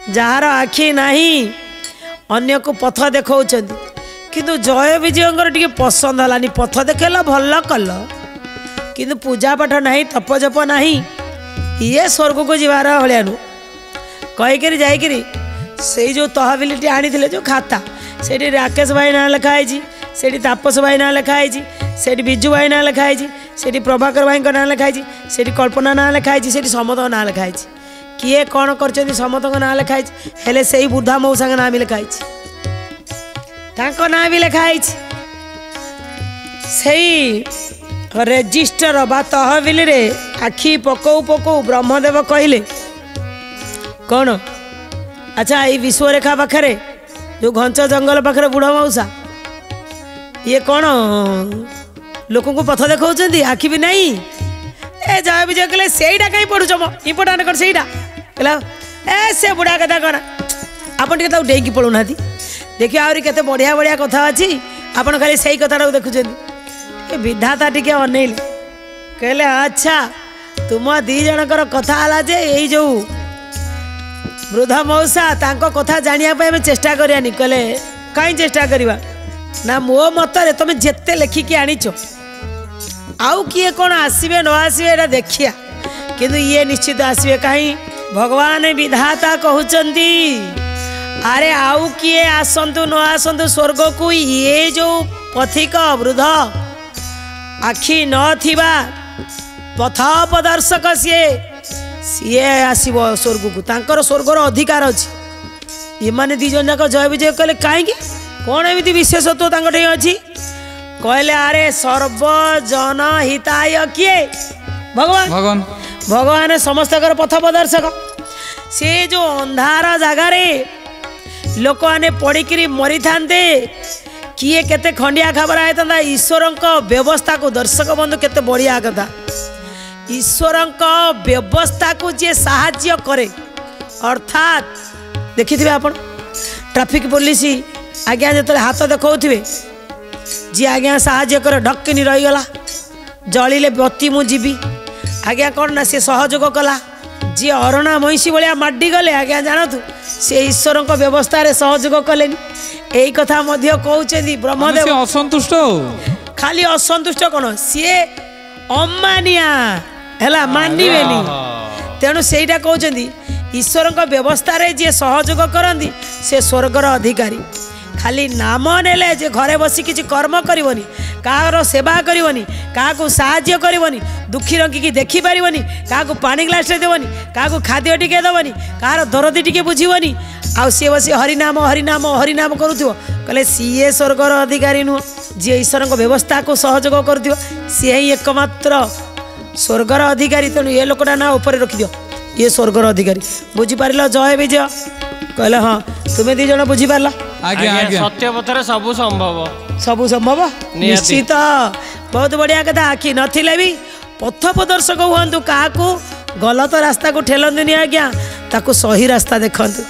Jar आखि नाही अन्य को पथ देखौछंती किंतु जय विजयंकर टिके पसंद हलानी पथ देखेला भल कल किंतु पूजा पाठ नहीं तप जप नहीं ये स्वर्ग को जीवार भानु कहीकि जाकि से जो तहबिल आनी जो खाता से राकेश भाई ना लिखाई से तापस भाई ना लिखाई से बिजु भाई ना लिखाई से प्रभाकर भाई ना लिखाई से कल्पना ना लिखाई से समत ना लिखाई किए कौन कर समत ना लिखाई हेले से बुढ़ा मौसा ना भी लिखाई ना भी लिखाई से रेजिस्टर बा तहबिल रे आखि पकौ पकौ ब्रह्मदेव कहले कौन अच्छा ये विश्वरेखा पाखे जो घंच जंगल पाखे बुढ़ा मौसा ये कौन लोक को पथ देखा आखि भी नहीं ए जय विजय कहले सेटा कहीं पढ़ुच इम्पोर्टाट कर सेटा कहला ए से बुढ़ा कथा कौन आपन टे डेकी पड़ूना देखिए आहरी केते बढ़िया बढ़िया कथा अच्छी आपन खाली सही कथा देखुं विधाता टिके अनेल कहले अच्छा तुम दी जनकर कथा हला जे यही जो वृद्धा मौसा तांको कथा जानिया पे चेष्टा करियानी कहले कहीं चेष्टा करवा ना मो मतरे तुम जेते लेखिकी आनीच आउ किए कौन आसवे न आसवे एटा देखिया किंतु ये निश्चित आसवे कहीं भगवान विधाता कहउचंती अरे आउ किए आसंतु न आसंतु स्वर्ग को ये जो पथिक वृद्ध आखि न थिबा पथपदर्शक सी आसब स्वर्ग को तांकर स्वर्गर अधिकार अच्छी ये दी जन जाक जय विजय कहले कहीं कौन एमती विशेषत्व अच्छी कहले अरे सर्वजन हिताय किए भगवान भगवान भगवान समस्त पथ प्रदर्शक से जो अंधार जगार लोक मैंने पड़िकी मरी था किए केते खंडिया खबर आयता ईश्वर व्यवस्था को दर्शक बंधु केते बढ़िया कथा ईश्वर व्यवस्था को जे साहाय्य करे अर्थात देखि आप ट्रैफिक पुलिस आज्ञा जो हाथ देखा जी आज्ञा साहाय्य करे ढक्किनी रहीगला जलिले बत्ती मुझी आज्ञा कौन ना सी सहयोग कला जी अरणा महिषी भाया माडी गले आज्ञा जानतु से ईश्वर व्यवस्था रे सहयोग कले यही कथा कहते ब्रह्मदेव असंतुष्ट खाली असंतुष्ट कौन सी अमानिया है मानवेनी तेणु सेटा कहते ईश्वर व्यवस्था रे जे सहयोग करती से स्वर्गर अधिकारी खाली नाम नेले जे घरे बसी किसी कर्म करनी कहार सेवा करनी क्या साहाय्य करनी दुखी रंगी देखी पारनी क्या पानी ग्लास देवनी क्या खाद्य टिके देवनी कहार दरदी टिके बुझीबनी आउ सी बस हरिनाम हरिनाम हरिनाम करुव कहले सीए स्वर्गर अधिकारी नुह जी ईश्वर व्यवस्था को सहयोग कर सी ही एकमात्र स्वर्गर अधिकारी तेणु ये लोकटा ना ऊपर रखिद ये स्वर्गर अधिकारी बुझीपार जय विजय कहले हाँ तुम्हें दी जन बुझीपार सत्य पथर सबू संभव निश्चित बहुत बढ़िया कथा आखि नथिले भी पथ प्रदर्शक हूँ क्या गलत रास्ता को ठेलंतुनि आज्ञा ताकू सही रास्ता देखंतु।